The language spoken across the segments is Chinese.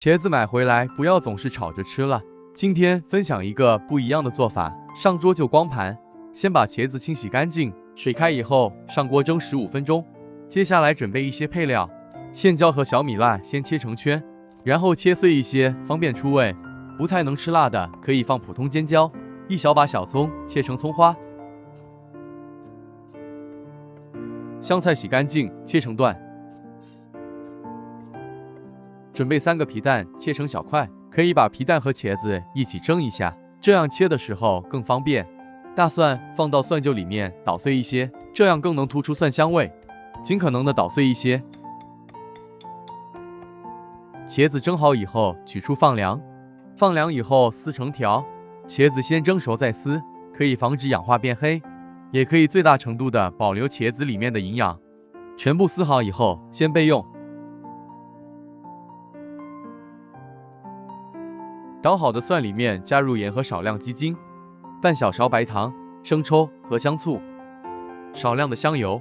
茄子买回来不要总是炒着吃了，今天分享一个不一样的做法，上桌就光盘。先把茄子清洗干净，水开以后上锅蒸15分钟。接下来准备一些配料，线椒和小米辣先切成圈，然后切碎一些，方便出味。不太能吃辣的可以放普通尖椒，一小把小葱切成葱花。香菜洗干净，切成段。准备3个皮蛋，切成小块，可以把皮蛋和茄子一起蒸一下，这样切的时候更方便。大蒜放到蒜臼里面捣碎一些，这样更能突出蒜香味，尽可能的捣碎一些。茄子蒸好以后取出放凉，放凉以后撕成条。茄子先蒸熟再撕，可以防止氧化变黑，也可以最大程度的保留茄子里面的营养。全部撕好以后先备用。捣好的蒜里面加入盐和少量鸡精，半小勺白糖、生抽和香醋，少量的香油，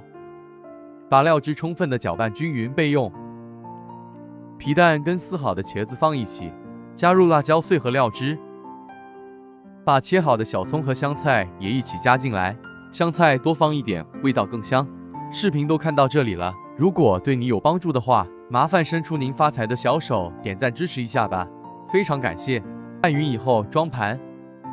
把料汁充分的搅拌均匀备用。皮蛋跟撕好的茄子放一起，加入辣椒碎和料汁，把切好的小葱和香菜也一起加进来，香菜多放一点，味道更香。视频都看到这里了，如果对你有帮助的话，麻烦伸出您发财的小手，点赞支持一下吧，非常感谢。拌匀以后装盘，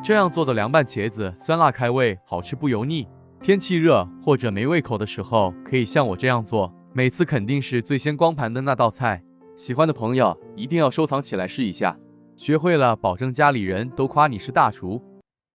这样做的凉拌茄子酸辣开胃，好吃不油腻。天气热或者没胃口的时候，可以像我这样做，每次肯定是最先光盘的那道菜。喜欢的朋友一定要收藏起来试一下，学会了保证家里人都夸你是大厨。